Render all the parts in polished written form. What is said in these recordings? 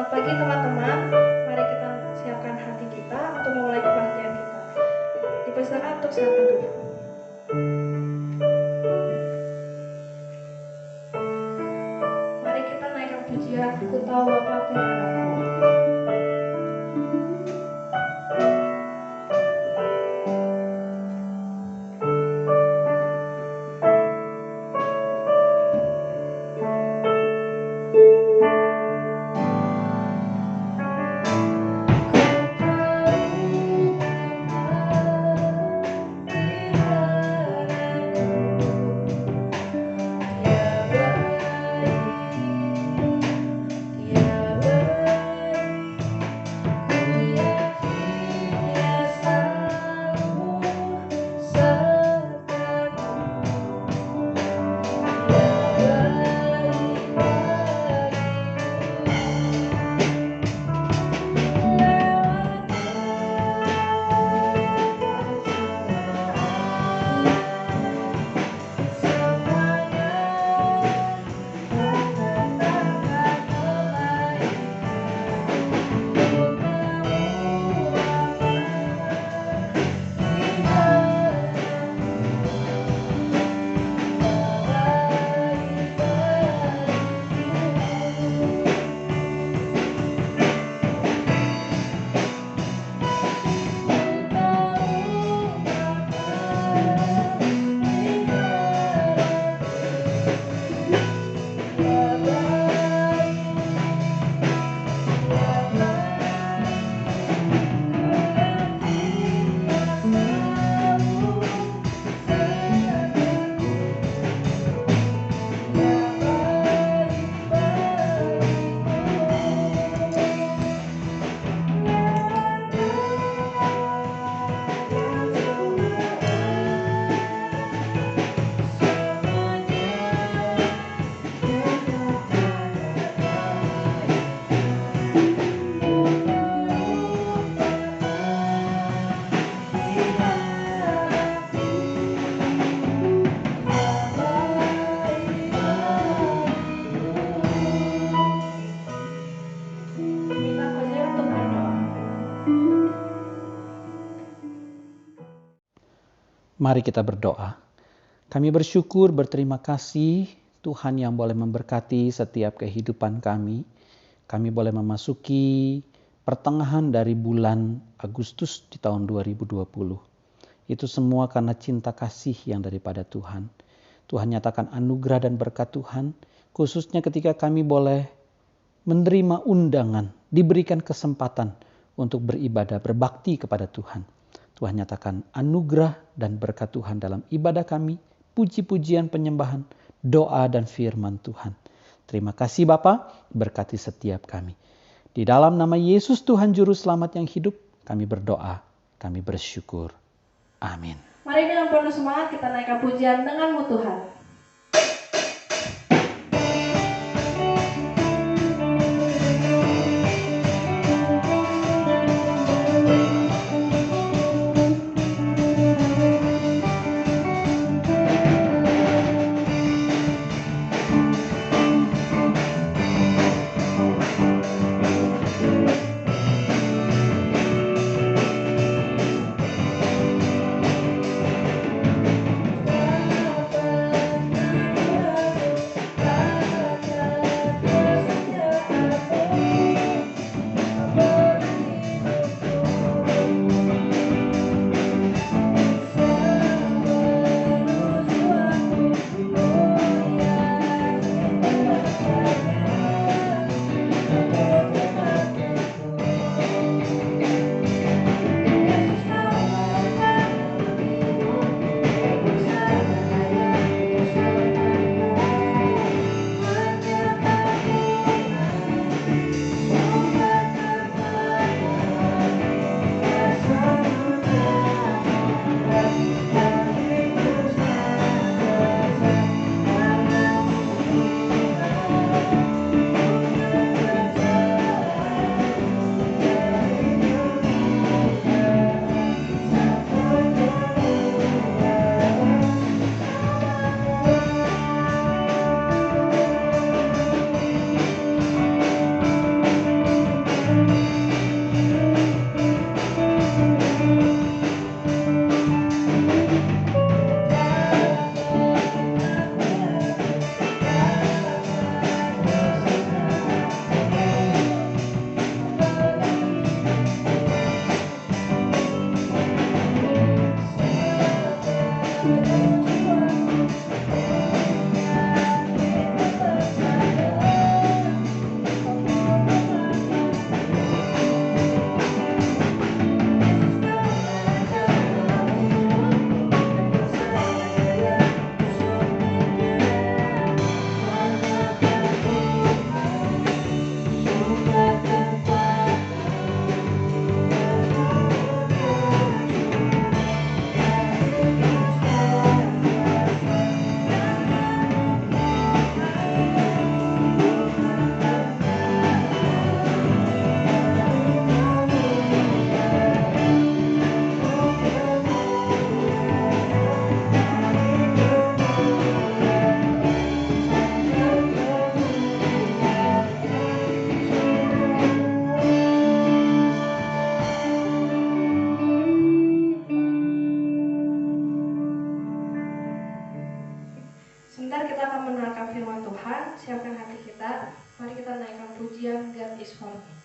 Selamat pagi teman-teman, mari kita siapkan hati kita untuk memulai kebaktian kita. Dipersilakan untuk saat teduh. Mari kita naikkan pujian, Ku Tahu Bapa Tiada Aku. Mari kita berdoa. Kami bersyukur, berterima kasih Tuhan yang boleh memberkati setiap kehidupan kami. Kami boleh memasuki pertengahan dari bulan Agustus di tahun 2020. Itu semua karena cinta kasih yang daripada Tuhan. Tuhan nyatakan anugerah dan berkat Tuhan, khususnya ketika kami boleh menerima undangan, diberikan kesempatan untuk beribadah, berbakti kepada Tuhan. Tuhan nyatakan anugerah dan berkat Tuhan dalam ibadah kami, puji-pujian, penyembahan, doa dan firman Tuhan. Terima kasih Bapa, berkati setiap kami. Di dalam nama Yesus Tuhan Juru Selamat yang hidup, kami berdoa, kami bersyukur. Amin. Mari dengan penuh semangat kita naikkan pujian denganmu Tuhan. sebentar kita akan mendengarkan firman Tuhan. Siapkan hati kita. Mari kita naikkan pujian God is for me.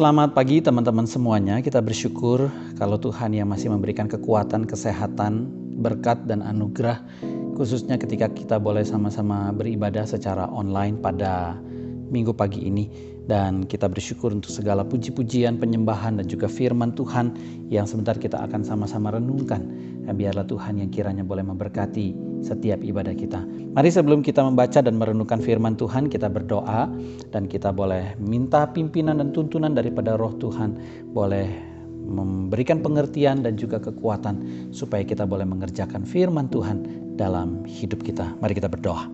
Selamat pagi teman-teman semuanya. Kita bersyukur kalau Tuhan yang masih memberikan kekuatan, kesehatan, berkat dan anugerah khususnya ketika kita boleh sama-sama beribadah secara online pada minggu pagi ini. Dan kita bersyukur untuk segala puji-pujian, penyembahan dan juga firman Tuhan yang sebentar kita akan sama-sama renungkan. Biarlah Tuhan yang kiranya boleh memberkati setiap ibadah kita. Mari sebelum kita membaca dan merenungkan firman Tuhan, kita berdoa dan kita boleh minta pimpinan dan tuntunan daripada Roh Tuhan, boleh memberikan pengertian dan juga kekuatan supaya kita boleh mengerjakan firman Tuhan dalam hidup kita. Mari kita berdoa.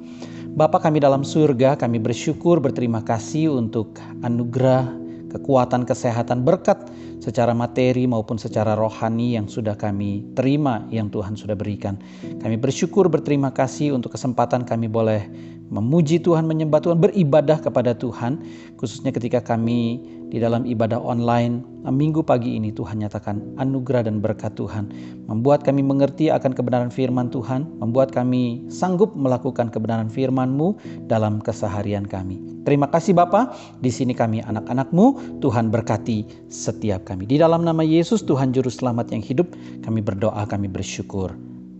Bapa kami dalam surga, kami bersyukur, berterima kasih untuk anugerah, kekuatan, kesehatan, berkat secara materi maupun secara rohani yang sudah kami terima, yang Tuhan sudah berikan. Kami bersyukur, berterima kasih untuk kesempatan kami boleh memuji Tuhan, menyembah Tuhan, beribadah kepada Tuhan. Khususnya ketika kami di dalam ibadah online minggu pagi ini, Tuhan nyatakan anugerah dan berkat Tuhan, membuat kami mengerti akan kebenaran firman Tuhan, membuat kami sanggup melakukan kebenaran firman-Mu dalam keseharian kami. Terima kasih Bapa, di sini kami anak-anak-Mu, Tuhan berkati setiap kami. Di dalam nama Yesus Tuhan Juru Selamat yang hidup, kami berdoa, kami bersyukur.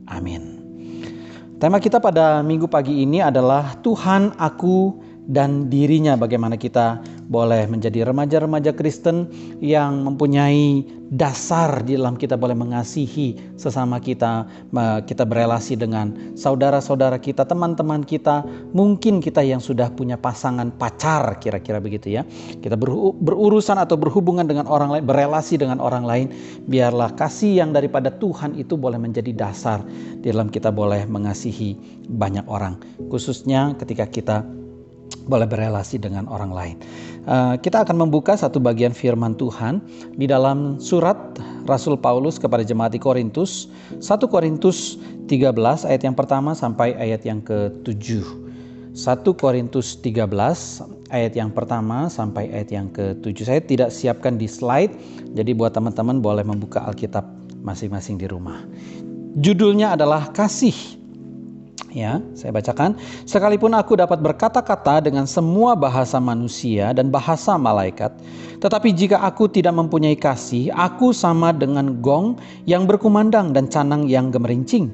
Amin. Tema kita pada minggu pagi ini adalah Tuhan, aku, dan dirinya. Bagaimana kita boleh menjadi remaja-remaja Kristen yang mempunyai dasar di dalam kita boleh mengasihi sesama kita, kita berelasi dengan saudara-saudara kita, teman-teman kita, mungkin kita yang sudah punya pasangan pacar, kira-kira begitu ya. Kita berurusan atau berhubungan dengan orang lain, berelasi dengan orang lain, biarlah kasih yang daripada Tuhan itu boleh menjadi dasar di dalam kita boleh mengasihi banyak orang, khususnya ketika kita boleh berelasi dengan orang lain. Kita akan membuka satu bagian firman Tuhan di dalam surat Rasul Paulus kepada jemaat di Korintus, 1 Korintus 13 ayat yang pertama sampai ayat yang ke-7. 1 Korintus 13 ayat yang pertama sampai ayat yang ke-7. Saya tidak siapkan di slide, jadi buat teman-teman boleh membuka Alkitab masing-masing di rumah. Judulnya adalah kasih. Ya, saya bacakan. Sekalipun aku dapat berkata-kata dengan semua bahasa manusia dan bahasa malaikat, tetapi jika aku tidak mempunyai kasih, aku sama dengan gong yang berkumandang dan canang yang gemerincing.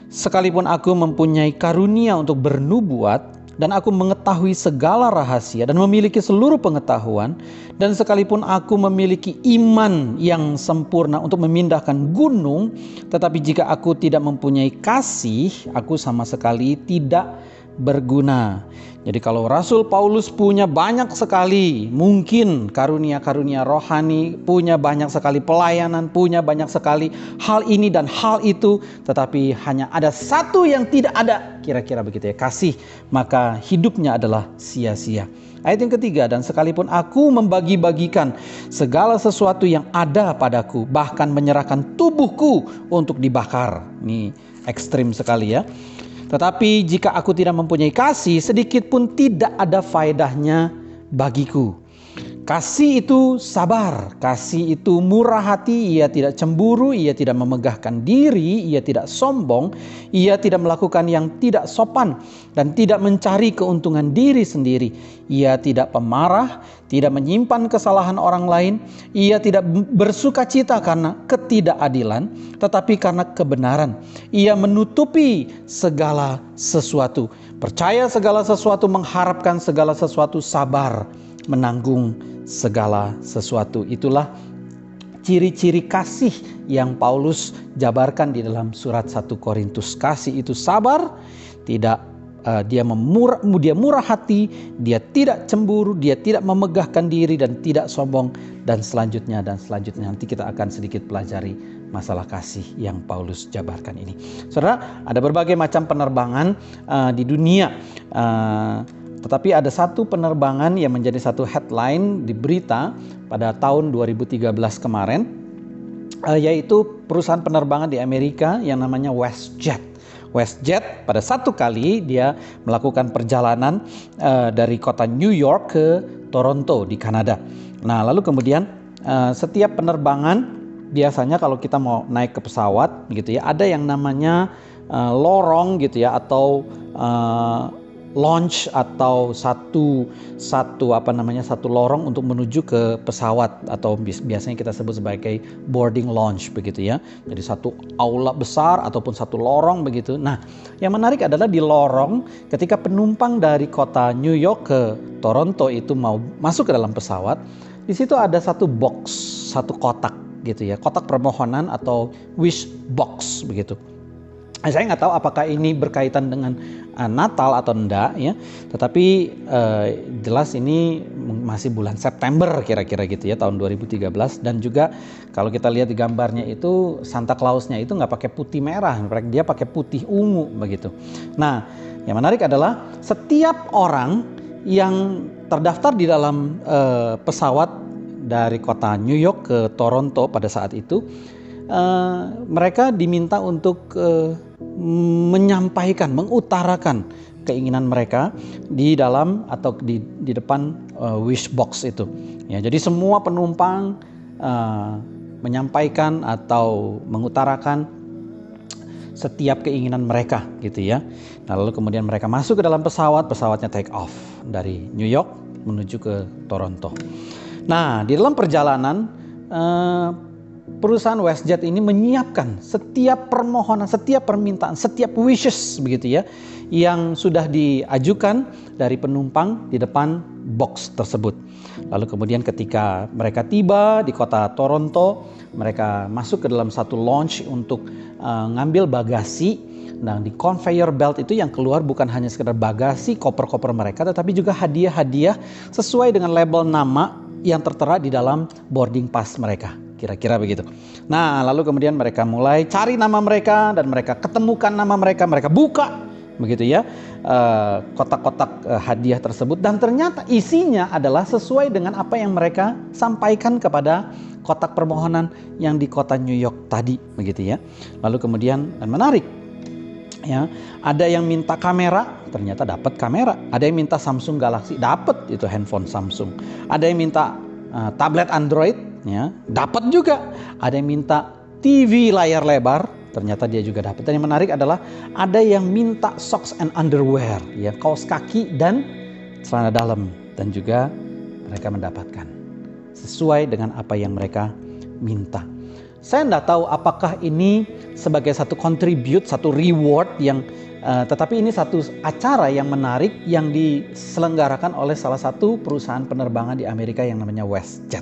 Sekalipun aku mempunyai karunia untuk bernubuat, dan aku mengetahui segala rahasia dan memiliki seluruh pengetahuan, dan sekalipun aku memiliki iman yang sempurna untuk memindahkan gunung, tetapi jika aku tidak mempunyai kasih, aku sama sekali tidak berguna. Jadi kalau Rasul Paulus punya banyak sekali mungkin karunia-karunia rohani, punya banyak sekali pelayanan, punya banyak sekali hal ini dan hal itu, tetapi hanya ada satu yang tidak ada, kira-kira begitu ya, kasih, maka hidupnya adalah sia-sia. Ayat yang ketiga, dan sekalipun aku membagi-bagikan segala sesuatu yang ada padaku, bahkan menyerahkan tubuhku untuk dibakar. Ini ekstrim sekali ya. Tetapi jika aku tidak mempunyai kasih, sedikit pun tidak ada faedahnya bagiku. Kasih itu sabar, kasih itu murah hati, ia tidak cemburu, ia tidak memegahkan diri, ia tidak sombong, ia tidak melakukan yang tidak sopan, dan tidak mencari keuntungan diri sendiri. Ia tidak pemarah, tidak menyimpan kesalahan orang lain, ia tidak bersuka cita karena ketidakadilan, tetapi karena kebenaran. Ia menutupi segala sesuatu, percaya segala sesuatu, mengharapkan segala sesuatu, sabar, menanggung segala sesuatu. Itulah ciri-ciri kasih yang Paulus jabarkan di dalam surat 1 Korintus. Kasih itu sabar, dia murah hati, dia tidak cemburu, dia tidak memegahkan diri dan tidak sombong, dan selanjutnya nanti kita akan sedikit pelajari masalah kasih yang Paulus jabarkan ini. Saudara, ada berbagai macam penerbangan di dunia. Tetapi ada satu penerbangan yang menjadi satu headline di berita pada tahun 2013 kemarin, yaitu perusahaan penerbangan di Amerika yang namanya WestJet. WestJet pada satu kali dia melakukan perjalanan dari kota New York ke Toronto di Kanada. Nah, lalu kemudian setiap penerbangan biasanya kalau kita mau naik ke pesawat gitu ya, ada yang namanya lorong gitu ya, atau launch atau satu lorong untuk menuju ke pesawat, atau biasanya kita sebut sebagai boarding launch begitu ya. Jadi satu aula besar ataupun satu lorong begitu. Nah, yang menarik adalah di lorong ketika penumpang dari kota New York ke Toronto itu mau masuk ke dalam pesawat, di situ ada satu box, satu kotak gitu ya, kotak permohonan atau wish box begitu. Saya nggak tahu apakah ini berkaitan dengan Natal atau enggak ya, tetapi jelas ini masih bulan September kira-kira gitu ya, tahun 2013. Dan juga kalau kita lihat di gambarnya itu Santa Clausnya itu nggak pakai putih merah, dia pakai putih ungu begitu. Nah, yang menarik adalah setiap orang yang terdaftar di dalam pesawat dari kota New York ke Toronto pada saat itu, mereka diminta untuk menyampaikan, mengutarakan keinginan mereka di dalam atau di depan wish box itu. Ya, jadi semua penumpang menyampaikan atau mengutarakan setiap keinginan mereka gitu ya. Nah, lalu kemudian mereka masuk ke dalam pesawat, pesawatnya take off dari New York menuju ke Toronto. Nah, di dalam perjalanan perusahaan WestJet ini menyiapkan setiap permohonan, setiap permintaan, setiap wishes begitu ya, yang sudah diajukan dari penumpang di depan box tersebut. Lalu kemudian ketika mereka tiba di kota Toronto, mereka masuk ke dalam satu launch untuk ngambil bagasi. Nah, di conveyor belt itu yang keluar bukan hanya sekedar bagasi, koper-koper mereka, tetapi juga hadiah-hadiah sesuai dengan label nama yang tertera di dalam boarding pass mereka. Kira-kira begitu. Nah, lalu kemudian mereka mulai cari nama mereka dan mereka ketemukan nama mereka, mereka buka begitu ya kotak-kotak hadiah tersebut, dan ternyata isinya adalah sesuai dengan apa yang mereka sampaikan kepada kotak permohonan yang di kota New York tadi begitu ya. Lalu kemudian, dan menarik ya, ada yang minta kamera, ternyata dapat kamera. Ada yang minta Samsung Galaxy, dapat itu handphone Samsung. Ada yang minta tablet Android, ya, dapat juga. Ada yang minta TV layar lebar, ternyata dia juga dapat. Dan yang menarik adalah ada yang minta socks and underwear, ya, kaos kaki dan celana dalam, dan juga mereka mendapatkan sesuai dengan apa yang mereka minta. Saya tidak tahu apakah ini sebagai satu contribute, satu reward yang tetapi ini satu acara yang menarik yang diselenggarakan oleh salah satu perusahaan penerbangan di Amerika yang namanya WestJet.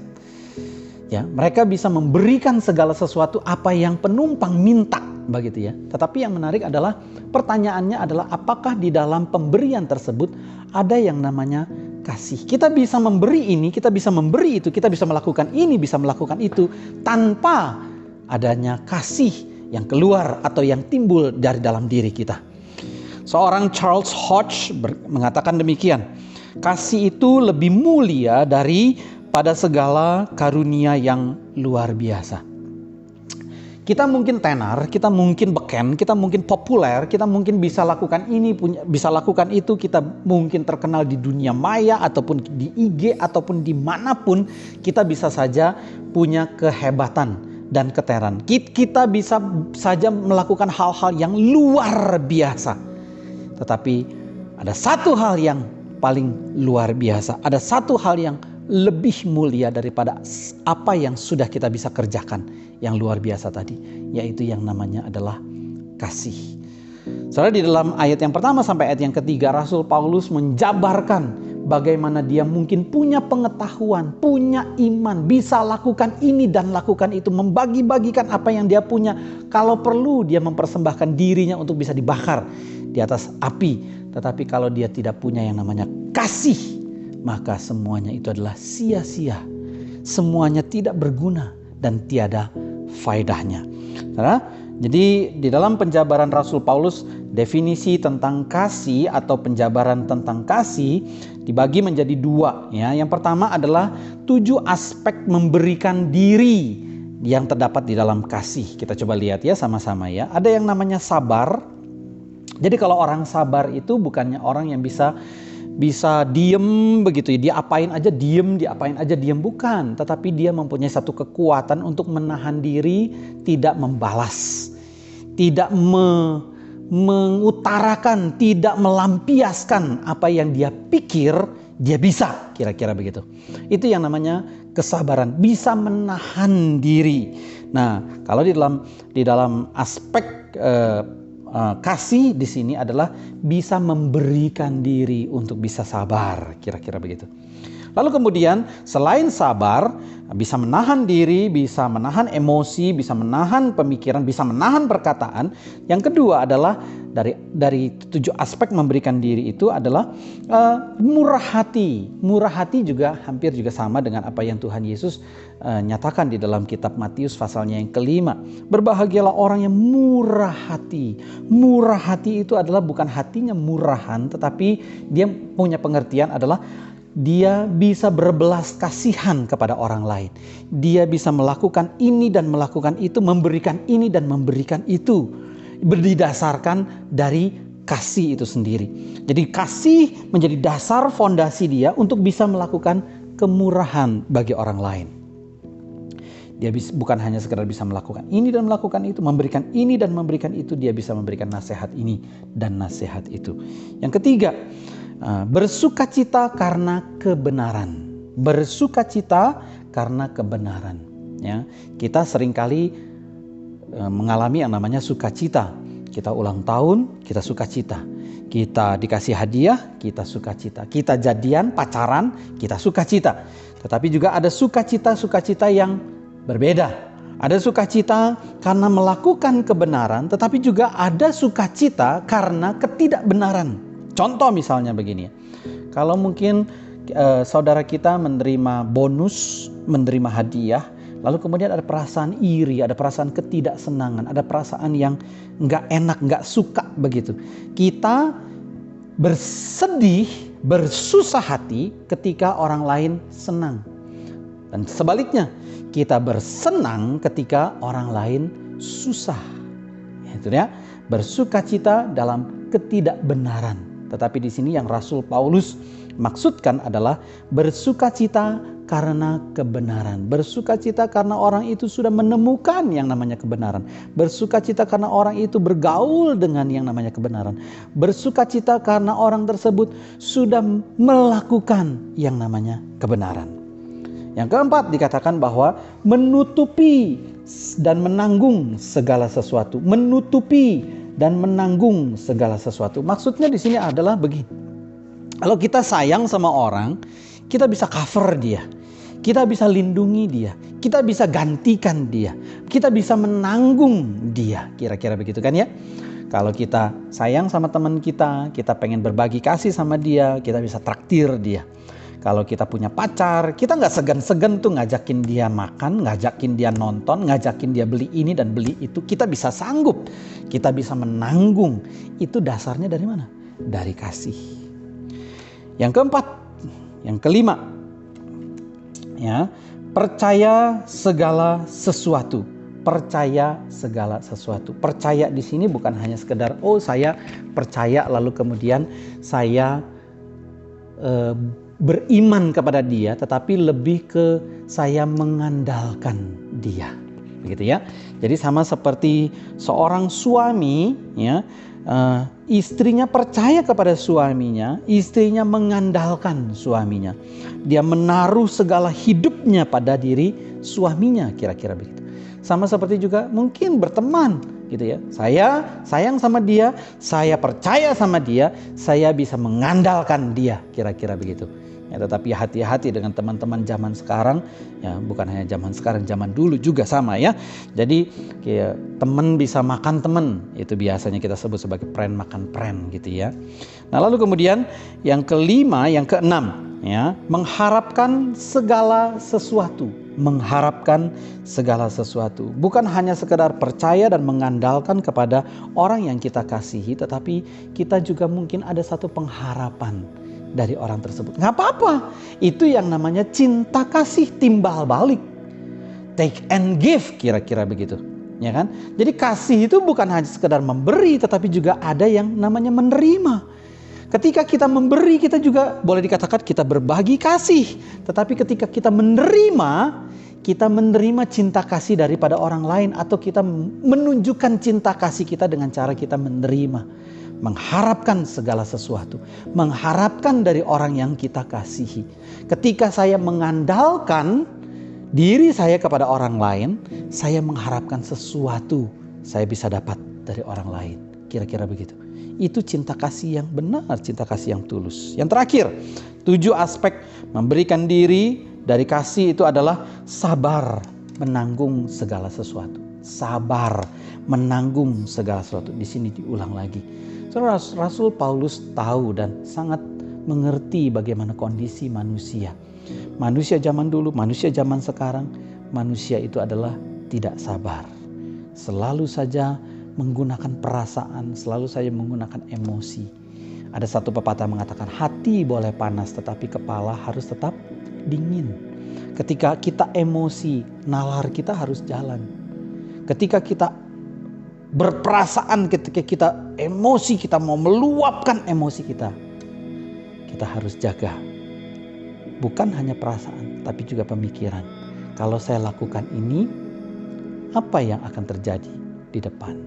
Ya, mereka bisa memberikan segala sesuatu apa yang penumpang minta begitu ya. Tetapi yang menarik adalah pertanyaannya adalah apakah di dalam pemberian tersebut ada yang namanya kasih. Kita bisa memberi ini, kita bisa memberi itu, kita bisa melakukan ini, bisa melakukan itu tanpa adanya kasih yang keluar atau yang timbul dari dalam diri kita. Seorang Charles Hodge mengatakan demikian, kasih itu lebih mulia daripada segala karunia yang luar biasa. Kita mungkin tenar, kita mungkin beken, kita mungkin populer, kita mungkin bisa lakukan ini, bisa lakukan itu, kita mungkin terkenal di dunia maya ataupun di IG ataupun dimanapun, kita bisa saja punya kehebatan dan keteran. Kita bisa saja melakukan hal-hal yang luar biasa. Tetapi ada satu hal yang paling luar biasa, ada satu hal yang lebih mulia daripada apa yang sudah kita bisa kerjakan yang luar biasa tadi, yaitu yang namanya adalah kasih. Saudara, di dalam ayat yang pertama sampai ayat yang ketiga, Rasul Paulus menjabarkan bagaimana dia mungkin punya pengetahuan, punya iman, bisa lakukan ini dan lakukan itu, membagi-bagikan apa yang dia punya. Kalau perlu dia mempersembahkan dirinya untuk bisa dibakar di atas api. Tetapi kalau dia tidak punya yang namanya kasih, maka semuanya itu adalah sia-sia. Semuanya tidak berguna dan tiada faedahnya. Saudara, jadi di dalam penjabaran Rasul Paulus, definisi tentang kasih atau penjabaran tentang kasih dibagi menjadi dua. Ya. Yang pertama adalah 7 aspek memberikan diri yang terdapat di dalam kasih. Kita coba lihat ya sama-sama ya. Ada yang namanya sabar. Jadi kalau orang sabar itu bukannya orang yang bisa diem begitu ya, dia apain aja diem, bukan. Tetapi dia mempunyai satu kekuatan untuk menahan diri, tidak membalas, tidak mengutarakan, tidak melampiaskan apa yang dia pikir, dia bisa, kira-kira begitu. Itu yang namanya kesabaran, bisa menahan diri. Nah, kalau di dalam aspek kasih di sini adalah bisa memberikan diri untuk bisa sabar, kira-kira begitu. Lalu kemudian selain sabar, bisa menahan diri, bisa menahan emosi, bisa menahan pemikiran, bisa menahan perkataan. Yang kedua adalah dari 7 aspek memberikan diri itu adalah murah hati. Murah hati juga hampir juga sama dengan apa yang Tuhan Yesus nyatakan di dalam kitab Matius pasalnya yang kelima. Berbahagialah orang yang murah hati. Murah hati itu adalah bukan hatinya murahan, tetapi dia punya pengertian adalah dia bisa berbelas kasihan kepada orang lain. Dia bisa melakukan ini dan melakukan itu, memberikan ini dan memberikan itu. Berdasarkan dari kasih itu sendiri. Jadi kasih menjadi dasar fondasi dia untuk bisa melakukan kemurahan bagi orang lain. Dia bukan hanya sekedar bisa melakukan ini dan melakukan itu, memberikan ini dan memberikan itu, dia bisa memberikan nasihat ini dan nasihat itu. Yang ketiga, bersukacita karena kebenaran. Bersukacita karena kebenaran. Ya, kita seringkali mengalami yang namanya sukacita. Kita ulang tahun, kita sukacita. Kita dikasih hadiah, kita sukacita. Kita jadian, pacaran, kita sukacita. Tetapi juga ada sukacita yang berbeda. Ada sukacita karena melakukan kebenaran, tetapi juga ada sukacita karena ketidakbenaran. Contoh misalnya begini, kalau mungkin saudara kita menerima bonus, menerima hadiah, lalu kemudian ada perasaan iri, ada perasaan ketidaksenangan, ada perasaan yang nggak enak, nggak suka begitu. Kita bersedih, bersusah hati ketika orang lain senang. Dan sebaliknya, kita bersenang ketika orang lain susah. Itu ya, bersukacita dalam ketidakbenaran. Tetapi di sini yang Rasul Paulus maksudkan adalah bersukacita karena kebenaran. Bersukacita karena orang itu sudah menemukan yang namanya kebenaran. Bersukacita karena orang itu bergaul dengan yang namanya kebenaran. Bersukacita karena orang tersebut sudah melakukan yang namanya kebenaran. Yang keempat dikatakan bahwa menutupi dan menanggung segala sesuatu. Menutupi dan menanggung segala sesuatu. Maksudnya di sini adalah begini. Kalau kita sayang sama orang, kita bisa cover dia. Kita bisa lindungi dia. Kita bisa gantikan dia. Kita bisa menanggung dia. Kira-kira begitu kan ya? Kalau kita sayang sama teman kita pengen berbagi kasih sama dia, kita bisa traktir dia. Kalau kita punya pacar, kita nggak segan-segan tuh ngajakin dia makan, ngajakin dia nonton, ngajakin dia beli ini dan beli itu. Kita bisa sanggup, kita bisa menanggung. Itu dasarnya dari mana? Dari kasih. Yang keempat, yang kelima, ya, percaya segala sesuatu. Percaya segala sesuatu. Percaya di sini bukan hanya sekedar saya percaya lalu kemudian saya beriman kepada dia, tetapi lebih ke saya mengandalkan dia, begitu ya. Jadi sama seperti seorang suami, ya, istrinya percaya kepada suaminya, istrinya mengandalkan suaminya. Dia menaruh segala hidupnya pada diri suaminya, kira-kira begitu. Sama seperti juga mungkin berteman, gitu ya. Saya sayang sama dia, saya percaya sama dia, saya bisa mengandalkan dia, kira-kira begitu. Ya, tetapi hati-hati dengan teman-teman zaman sekarang, ya bukan hanya zaman sekarang, zaman dulu juga sama ya. Jadi teman bisa makan teman, itu biasanya kita sebut sebagai friend makan friend gitu ya. Nah lalu kemudian yang kelima, yang keenam, ya, mengharapkan segala sesuatu. Mengharapkan segala sesuatu. Bukan hanya sekedar percaya dan mengandalkan kepada orang yang kita kasihi, tetapi kita juga mungkin ada satu pengharapan dari orang tersebut. Nggak apa-apa. Itu yang namanya cinta kasih timbal balik. Take and give, kira-kira begitu. Ya kan? Jadi kasih itu bukan hanya sekedar memberi, tetapi juga ada yang namanya menerima. Ketika kita memberi, kita juga boleh dikatakan kita berbagi kasih. Tetapi ketika kita menerima, kita menerima cinta kasih daripada orang lain, atau kita menunjukkan cinta kasih kita dengan cara kita menerima, mengharapkan segala sesuatu, mengharapkan dari orang yang kita kasihi. Ketika saya mengandalkan diri saya kepada orang lain, saya mengharapkan sesuatu saya bisa dapat dari orang lain. Kira-kira begitu. Itu cinta kasih yang benar, cinta kasih yang tulus. Yang terakhir, 7 aspek memberikan diri dari kasih itu adalah sabar menanggung segala sesuatu. Sabar menanggung segala sesuatu. Di sini diulang lagi. Saudara, Rasul Paulus tahu dan sangat mengerti bagaimana kondisi manusia. Manusia zaman dulu, manusia zaman sekarang, manusia itu adalah tidak sabar. Selalu saja menggunakan perasaan, selalu saja menggunakan emosi. Ada satu pepatah mengatakan, hati boleh panas tetapi kepala harus tetap dingin. Ketika kita emosi, nalar kita harus jalan. Ketika kita berperasaan, ketika kita emosi, kita mau meluapkan emosi kita harus jaga. Bukan hanya perasaan, tapi juga pemikiran. Kalau saya lakukan ini, apa yang akan terjadi di depan?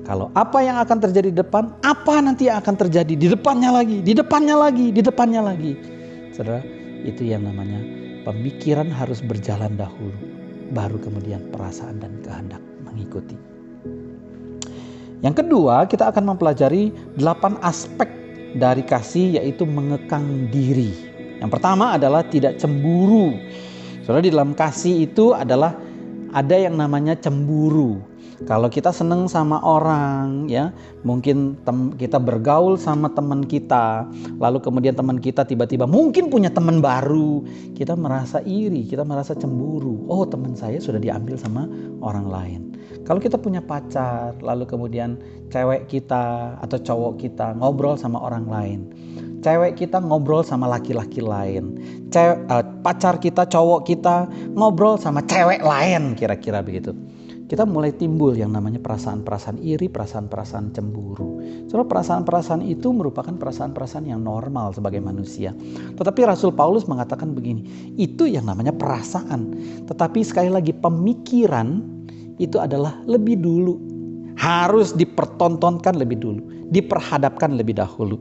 Kalau apa yang akan terjadi di depan, apa nanti yang akan terjadi di depannya lagi, di depannya lagi, di depannya lagi. Saudara, itu yang namanya pemikiran harus berjalan dahulu, baru kemudian perasaan dan kehendak mengikuti. Yang kedua, kita akan mempelajari 8 aspek dari kasih, yaitu mengekang diri. Yang pertama adalah tidak cemburu. Saudara, di dalam kasih itu adalah ada yang namanya cemburu. Kalau kita senang sama orang, ya, mungkin kita bergaul sama teman kita, lalu kemudian teman kita tiba-tiba mungkin punya teman baru, kita merasa iri, kita merasa cemburu. Oh, teman saya sudah diambil sama orang lain. Kalau kita punya pacar, lalu kemudian cewek kita atau cowok kita ngobrol sama orang lain, cewek kita ngobrol sama laki-laki lain, pacar kita, cowok kita ngobrol sama cewek lain, kira-kira begitu. Kita mulai timbul yang namanya perasaan-perasaan iri, perasaan-perasaan cemburu. Soalnya perasaan-perasaan itu merupakan perasaan-perasaan yang normal sebagai manusia. Tetapi Rasul Paulus mengatakan begini, itu yang namanya perasaan. Tetapi sekali lagi pemikiran itu adalah lebih dulu. Harus dipertontonkan lebih dulu, diperhadapkan lebih dahulu.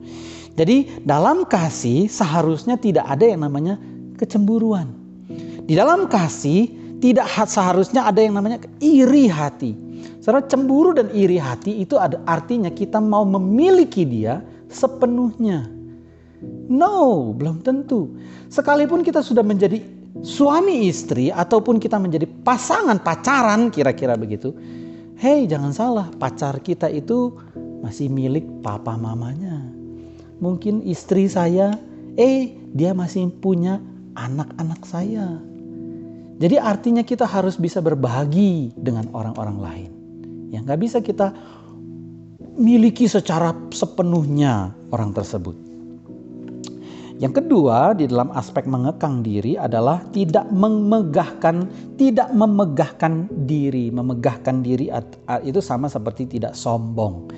Jadi dalam kasih seharusnya tidak ada yang namanya kecemburuan. Di dalam kasih tidak seharusnya ada yang namanya iri hati. Saudara, cemburu dan iri hati itu artinya kita mau memiliki dia sepenuhnya. No, belum tentu. Sekalipun kita sudah menjadi suami istri ataupun kita menjadi pasangan pacaran, kira-kira begitu. Hei, jangan salah, pacar kita itu masih milik papa mamanya. Mungkin istri saya, dia masih punya anak-anak saya. Jadi artinya kita harus bisa berbagi dengan orang-orang lain. Ya, nggak bisa kita miliki secara sepenuhnya orang tersebut. Yang kedua, di dalam aspek mengekang diri adalah tidak memegahkan diri. Memegahkan diri itu sama seperti tidak sombong.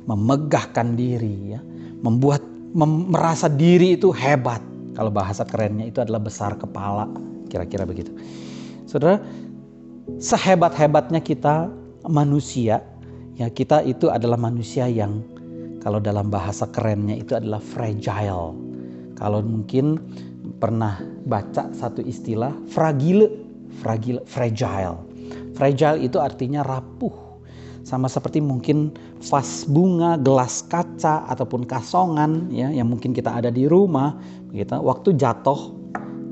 Memegahkan diri, ya, merasa diri itu hebat. Kalau bahasa kerennya itu adalah besar kepala, kira-kira begitu. Saudara, sehebat-hebatnya kita manusia, ya, kita itu adalah manusia yang kalau dalam bahasa kerennya itu adalah fragile. Kalau mungkin pernah baca satu istilah fragile. Fragile itu artinya rapuh. Sama seperti mungkin vas bunga, gelas kaca ataupun kasongan, ya, yang mungkin kita ada di rumah, gitu, waktu jatuh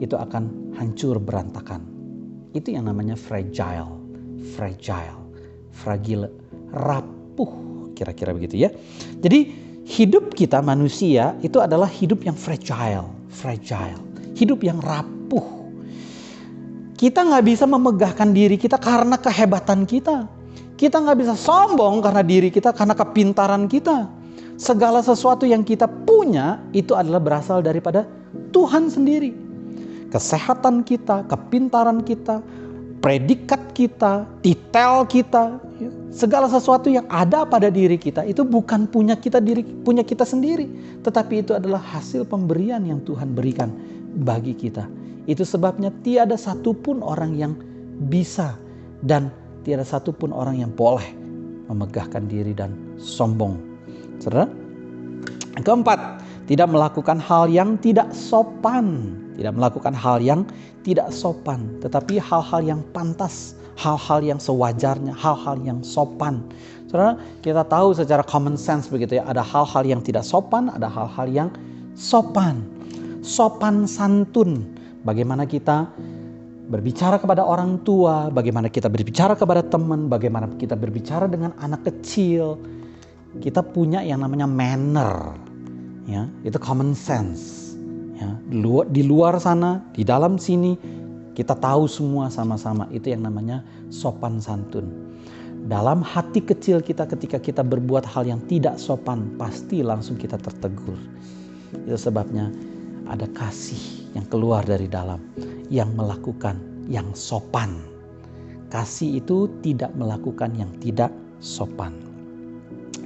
itu akan hancur berantakan. Itu yang namanya fragile, rapuh, kira-kira begitu, ya. Jadi hidup kita manusia itu adalah hidup yang fragile, hidup yang rapuh. Kita nggak bisa memegahkan diri kita karena kehebatan kita. Kita nggak bisa sombong karena diri kita, karena kepintaran kita. Segala sesuatu yang kita punya itu adalah berasal daripada Tuhan sendiri. Kesehatan kita, kepintaran kita, predikat kita, titel kita, segala sesuatu yang ada pada diri kita itu bukan punya kita sendiri, tetapi itu adalah hasil pemberian yang Tuhan berikan bagi kita. Itu sebabnya tiada satupun orang yang bisa, dan tiada satupun orang yang boleh memegahkan diri dan sombong. Saudara, yang keempat, tidak melakukan hal yang tidak sopan. Tidak melakukan hal yang tidak sopan, tetapi hal-hal yang pantas, hal-hal yang sewajarnya, hal-hal yang sopan. Saudara, kita tahu secara common sense begitu ya, ada hal-hal yang tidak sopan, ada hal-hal yang sopan. Sopan santun, bagaimana kita berbicara kepada orang tua, bagaimana kita berbicara kepada teman, bagaimana kita berbicara dengan anak kecil. Kita punya yang namanya manner, ya, itu common sense. Ya, di luar sana, di dalam sini, kita tahu semua sama-sama, itu yang namanya sopan santun. Dalam hati kecil kita ketika kita berbuat hal yang tidak sopan, pasti langsung kita tertegur. Itu sebabnya ada kasih yang keluar dari dalam, yang melakukan yang sopan. Kasih itu tidak melakukan yang tidak sopan.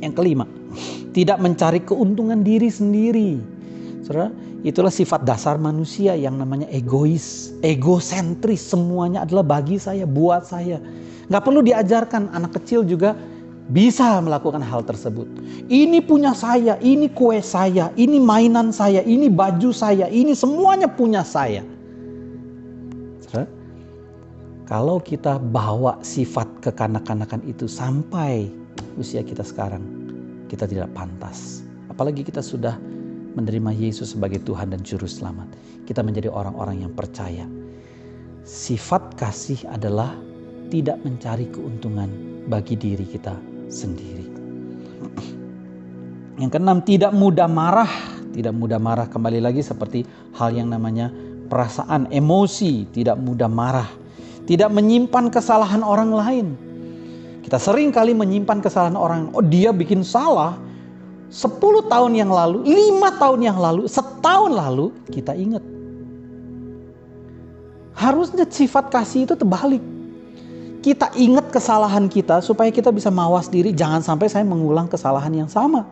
Yang kelima, tidak mencari keuntungan diri sendiri. Saudara, itulah sifat dasar manusia yang namanya egois, egosentris. Semuanya adalah bagi saya, buat saya. Gak perlu diajarkan, anak kecil juga bisa melakukan hal tersebut. Ini punya saya, ini kue saya, ini mainan saya, ini baju saya, ini semuanya punya saya. Saudara, kalau kita bawa sifat kekanak-kanakan itu sampai usia kita sekarang, kita tidak pantas. Apalagi kita sudah menerima Yesus sebagai Tuhan dan Juru Selamat. Kita menjadi orang-orang yang percaya. Sifat kasih adalah tidak mencari keuntungan bagi diri kita sendiri. Yang keenam, tidak mudah marah. Tidak mudah marah, kembali lagi seperti hal yang namanya perasaan, emosi. Tidak mudah marah. Tidak menyimpan kesalahan orang lain. Kita sering kali menyimpan kesalahan orang. Oh, dia bikin salah 10 tahun yang lalu, 5 tahun yang lalu, setahun lalu, kita ingat. Harusnya sifat kasih itu terbalik. Kita ingat kesalahan kita supaya kita bisa mawas diri. Jangan sampai saya mengulang kesalahan yang sama.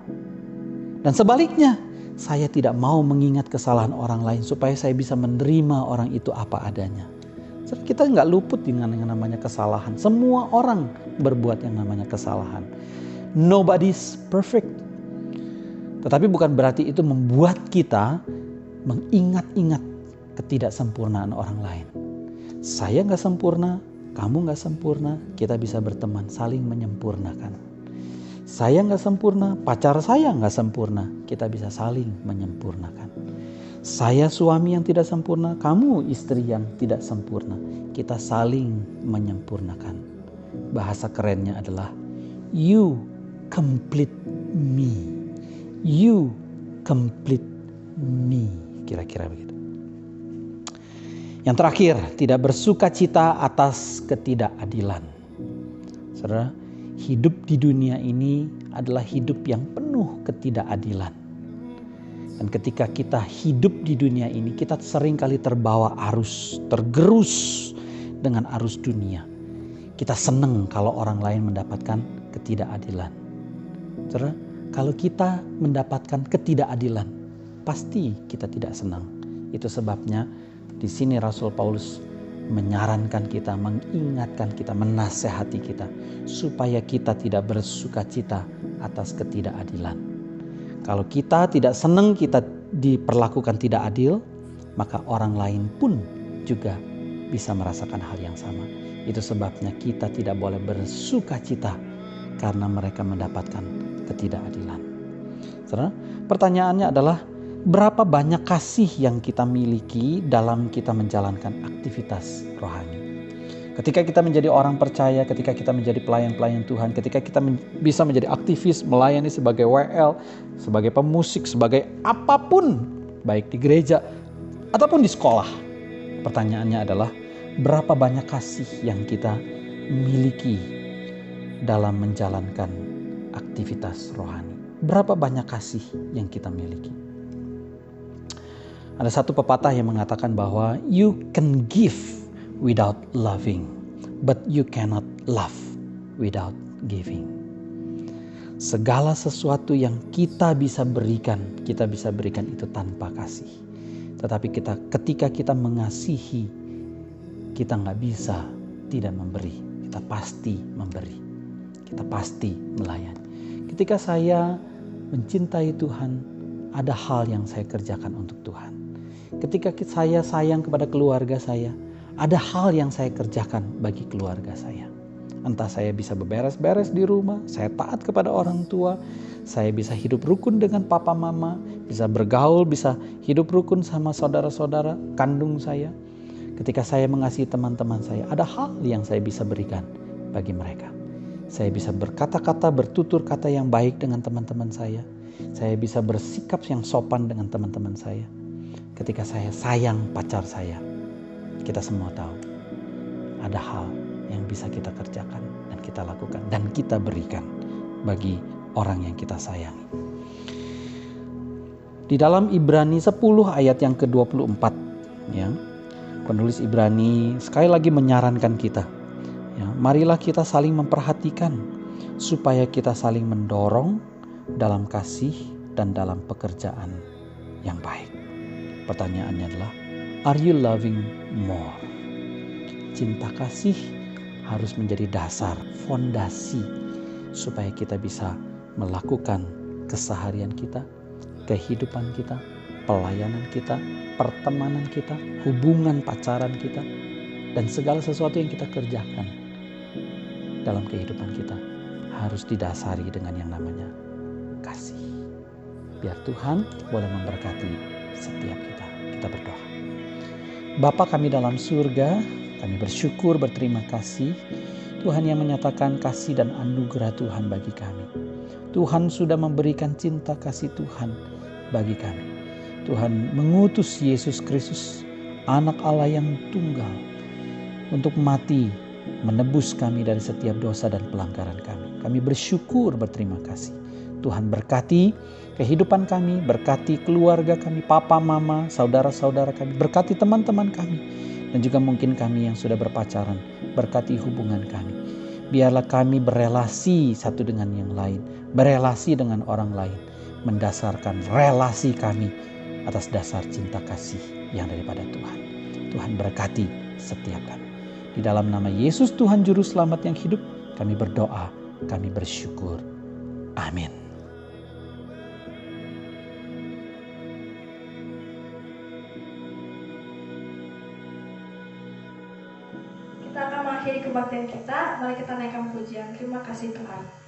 Dan sebaliknya, saya tidak mau mengingat kesalahan orang lain supaya saya bisa menerima orang itu apa adanya. Kita nggak luput dengan yang namanya kesalahan. Semua orang berbuat yang namanya kesalahan. Nobody's perfect. Tetapi bukan berarti itu membuat kita mengingat-ingat ketidaksempurnaan orang lain. Saya nggak sempurna, kamu nggak sempurna, kita bisa berteman, saling menyempurnakan. Saya nggak sempurna, pacar saya nggak sempurna, kita bisa saling menyempurnakan. Saya suami yang tidak sempurna, kamu istri yang tidak sempurna. Kita saling menyempurnakan. Bahasa kerennya adalah you complete me. You complete me. Kira-kira begitu. Yang terakhir, tidak bersukacita atas ketidakadilan. Saudara, hidup di dunia ini adalah hidup yang penuh ketidakadilan. Dan ketika kita hidup di dunia ini, kita sering kali terbawa arus, tergerus dengan arus dunia. Kita senang kalau orang lain mendapatkan ketidakadilan. Saudara, kalau kita mendapatkan ketidakadilan, pasti kita tidak senang. Itu sebabnya di sini Rasul Paulus menyarankan kita, mengingatkan kita, menasehati kita supaya kita tidak bersukacita atas ketidakadilan. Kalau kita tidak senang kita diperlakukan tidak adil, maka orang lain pun juga bisa merasakan hal yang sama. Itu sebabnya kita tidak boleh bersukacita karena mereka mendapatkan ketidakadilan. Saudara, pertanyaannya adalah berapa banyak kasih yang kita miliki dalam kita menjalankan aktivitas rohani? Ketika kita menjadi orang percaya, ketika kita menjadi pelayan-pelayan Tuhan, ketika kita bisa menjadi aktivis, melayani sebagai WL, sebagai pemusik, sebagai apapun, baik di gereja ataupun di sekolah. Pertanyaannya adalah berapa banyak kasih yang kita miliki dalam menjalankan aktivitas rohani? Berapa banyak kasih yang kita miliki? Ada satu pepatah yang mengatakan bahwa you can give without loving, but you cannot love without giving. Segala sesuatu yang kita bisa berikan itu tanpa kasih. Tetapi ketika kita mengasihi, kita nggak bisa tidak memberi, kita pasti memberi. Kita pasti melayani. Ketika saya mencintai Tuhan, ada hal yang saya kerjakan untuk Tuhan. Ketika saya sayang kepada keluarga saya, ada hal yang saya kerjakan bagi keluarga saya. Entah saya bisa beberes-beres di rumah, saya taat kepada orang tua, saya bisa hidup rukun dengan papa mama, bisa bergaul, bisa hidup rukun sama saudara-saudara kandung saya. Ketika saya mengasihi teman-teman saya, ada hal yang saya bisa berikan bagi mereka. Saya bisa berkata-kata, bertutur kata yang baik dengan teman-teman saya. Saya bisa bersikap yang sopan dengan teman-teman saya. Ketika saya sayang pacar saya, kita semua tahu ada hal yang bisa kita kerjakan dan kita lakukan dan kita berikan bagi orang yang kita sayangi. Di dalam Ibrani 10 ayat yang ke-24, ya, penulis Ibrani sekali lagi menyarankan kita, ya, marilah kita saling memperhatikan supaya kita saling mendorong dalam kasih dan dalam pekerjaan yang baik. Pertanyaannya adalah, are you loving more? Cinta kasih harus menjadi dasar, fondasi supaya kita bisa melakukan keseharian kita, kehidupan kita, pelayanan kita, pertemanan kita, hubungan pacaran kita, dan segala sesuatu yang kita kerjakan dalam kehidupan kita harus didasari dengan yang namanya kasih. Biar Tuhan boleh memberkati setiap kita. Kita berdoa. Bapa kami dalam surga, kami bersyukur, berterima kasih Tuhan yang menyatakan kasih dan anugerah Tuhan bagi kami. Tuhan sudah memberikan cinta kasih Tuhan bagi kami. Tuhan mengutus Yesus Kristus, anak Allah yang tunggal, untuk mati menebus kami dari setiap dosa dan pelanggaran kami. Kami bersyukur, berterima kasih. Tuhan berkati kehidupan kami, berkati keluarga kami, papa, mama, saudara-saudara kami, berkati teman-teman kami, dan juga mungkin kami yang sudah berpacaran, berkati hubungan kami. Biarlah kami berelasi satu dengan yang lain, berelasi dengan orang lain, mendasarkan relasi kami atas dasar cinta kasih yang daripada Tuhan. Tuhan berkati setiap kami. Di dalam nama Yesus Tuhan Juru Selamat yang hidup, kami berdoa, kami bersyukur. Amin. Kita akan mengakhiri kebaktian kita. Mari kita naikkan pujian. Terima kasih Tuhan.